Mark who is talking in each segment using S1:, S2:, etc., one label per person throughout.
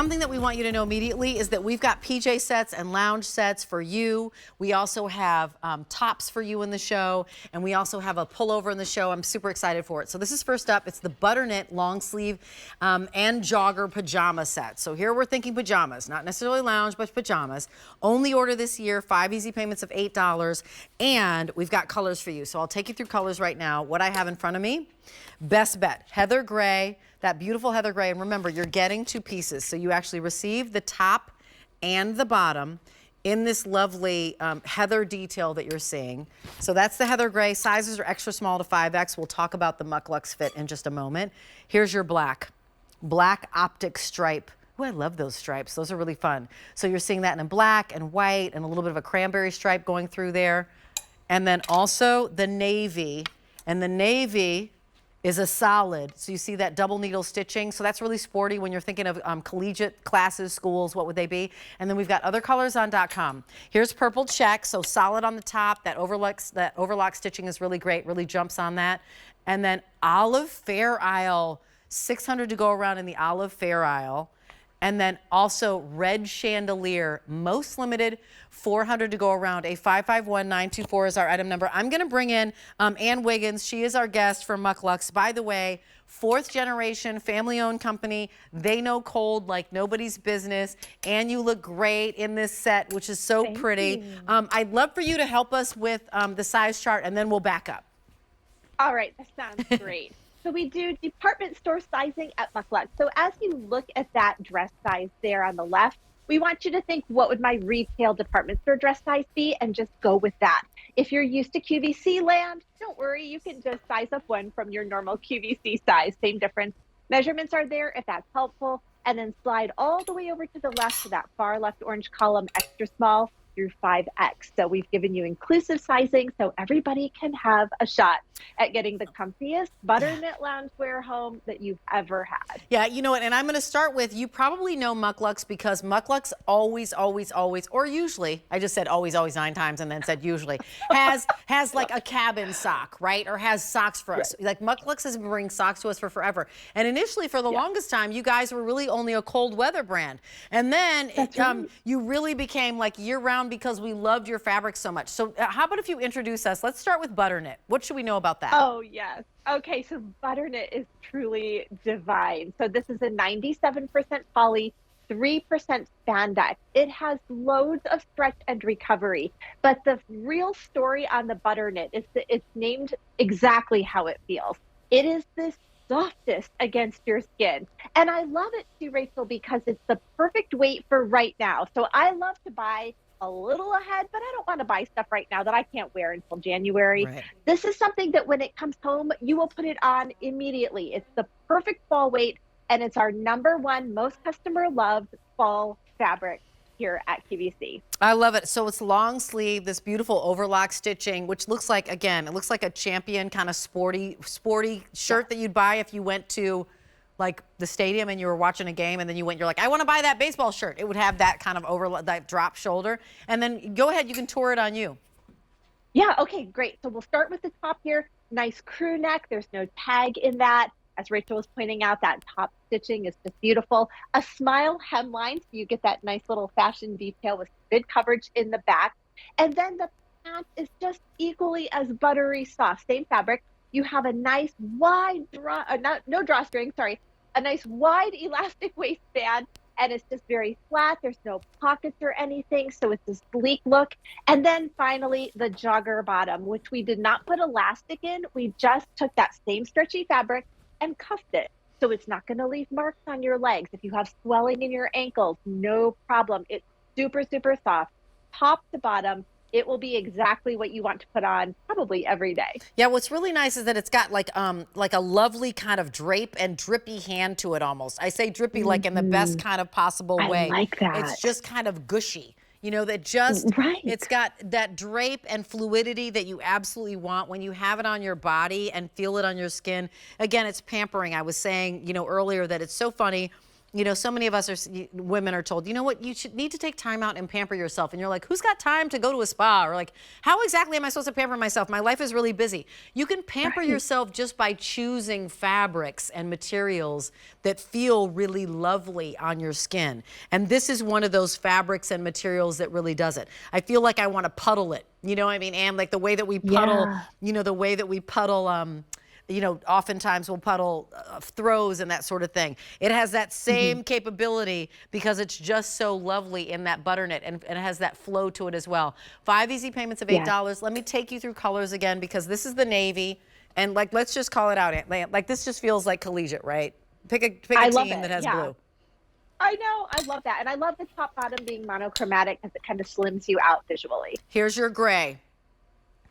S1: something that we want you to know immediately is that we've got PJ sets and lounge sets for you. We also have tops for you in the show, and we also have a pullover in the show. I'm super excited for it. So this is first up. It's the butternut long sleeve and jogger pajama set. So here we're thinking pajamas, not necessarily lounge, but pajamas. Only order this year, 5 easy payments of $8, and we've got colors for you. So I'll take you through colors right now. What I have in front of me, best bet, heather gray, that beautiful heather gray. And remember, you're getting 2 pieces. So you actually receive the top and the bottom in this lovely heather detail that you're seeing. So that's the heather gray. Sizes are extra small to 5X. We'll talk about the MUK LUKS fit in just a moment. Here's your black optic stripe. Ooh, I love those stripes. Those are really fun. So you're seeing that in black and white and a little bit of a cranberry stripe going through there. And then also the navy. And the navy is a solid. So you see that double needle stitching. So that's really sporty when you're thinking of collegiate classes, schools, what would they be? And then we've got other colors on .com. Here's purple check, so solid on the top. That overlock stitching is really great, really jumps on that. And then olive fair isle, 600 to go around in the olive fair isle. And then also red chandelier, most limited, 400 to go around. A 551924 is our item number. I'm going to bring in Ann Wiggins. She is our guest for MUK LUKS. By the way, 4th generation, family-owned company. They know cold like nobody's business. And you look great in this set, which is so pretty. I'd love for you to help us with the size chart, and then we'll back up.
S2: All right, that sounds great. So we do department store sizing at MUK LUKS. So as you look at that dress size there on the left, we want you to think, what would my retail department store dress size be, and just go with that. If you're used to QVC land, don't worry, you can just size up one from your normal QVC size, same difference. Measurements are there if that's helpful, and then slide all the way over to the left to that far left orange column, extra small through 5X. So we've given you inclusive sizing so everybody can have a shot at getting the comfiest butternut loungewear home that you've ever had.
S1: Yeah, you know what, and I'm going to start with, you probably know MUK LUKS because MUK LUKS always, or usually, I just said always 9 times and then said usually, has like a cabin sock, right? Or has socks for us. Like MUK LUKS has been bringing socks to us for forever. And initially, for the longest time, you guys were really only a cold weather brand. And then you really became like year-round because we loved your fabric so much. So how about if you introduce us? Let's start with butternut. What should we know about that?
S2: Oh, yes. Okay, so butternut is truly divine. So this is a 97% poly, 3% spandex. It has loads of stretch and recovery. But the real story on the butternut is that it's named exactly how it feels. It is the softest against your skin. And I love it too, Rachel, because it's the perfect weight for right now. So I love to buy a little ahead, but I don't want to buy stuff right now that I can't wear until January. Right. This is something that when it comes home, you will put it on immediately. It's the perfect fall weight, and it's our #1 most customer loved fall fabric here at QVC.
S1: I love it. So it's long sleeve, this beautiful overlock stitching, which looks like, again, it looks like a Champion kind of sporty shirt that you'd buy if you went to like the stadium and you were watching a game, and then you're like, I want to buy that baseball shirt. It would have that kind of that drop shoulder. And then go ahead, you can tour it on you.
S2: Yeah, okay, great. So we'll start with the top here. Nice crew neck. There's no tag in that. As Rachel was pointing out, that top stitching is just beautiful. A smile hemline, so you get that nice little fashion detail with good coverage in the back. And then the pant is just equally as buttery soft, same fabric. You have a nice wide no drawstring, sorry, a nice wide elastic waistband, and it's just very flat. There's no pockets or anything, so it's a sleek look. And then finally, the jogger bottom, which we did not put elastic in. We just took that same stretchy fabric and cuffed it, so it's not going to leave marks on your legs. If you have swelling in your ankles, no problem. It's super, super soft, top to bottom. It will be exactly what you want to put on probably every day.
S1: Yeah, what's really nice is that it's got like a lovely kind of drape and drippy hand to it almost. I say drippy like in the best kind of possible way.
S2: I like that.
S1: It's just kind of gushy. You know, that just, it's got that drape and fluidity that you absolutely want when you have it on your body and feel it on your skin. Again, it's pampering. I was saying, you know, earlier that it's so funny. you know, so many of us women are told, you know what, you need to take time out and pamper yourself. And you're like, who's got time to go to a spa? Or like, how exactly am I supposed to pamper myself? My life is really busy. You can pamper yourself just by choosing fabrics and materials that feel really lovely on your skin. And this is one of those fabrics and materials that really does it. I feel like I want to puddle it. You know what I mean, Anne? Like the way that we puddle, you know, the way that we puddle, you know, oftentimes we'll puddle throws and that sort of thing. It has that same capability because it's just so lovely in that butternut, and it has that flow to it as well. 5 easy payments of $8. Let me take you through colors again, because this is the navy, and like, let's just call it out. Like, this just feels like collegiate, right? Pick a team that has blue.
S2: I know, I love that. And I love the top bottom being monochromatic because it kind of slims you out visually.
S1: Here's your gray.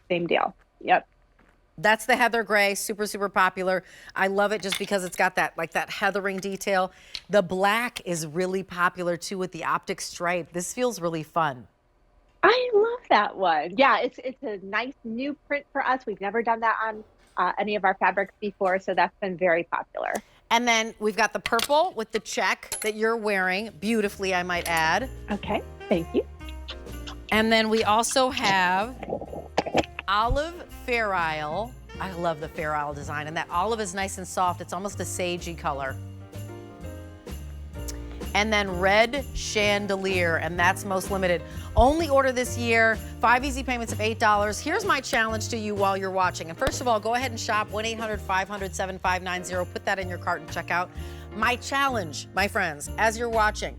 S2: Same deal. Yep.
S1: That's the heather gray, super, super popular. I love it just because it's got that, like that heathering detail. The black is really popular too with the optic stripe. This feels really fun.
S2: I love that one. Yeah, it's a nice new print for us. We've never done that on any of our fabrics before, so that's been very popular.
S1: And then we've got the purple with the check that you're wearing, beautifully, I might add.
S2: Okay, thank you.
S1: And then we also have olive fair isle. I love the fair isle design, and that olive is nice and soft. It's almost a sagey color. And then red chandelier, and that's most limited. Only order this year, 5 easy payments of $8. Here's my challenge to you while you're watching. And first of all, go ahead and shop 1-800-500-7590. Put that in your cart and check out. My challenge, my friends, as you're watching,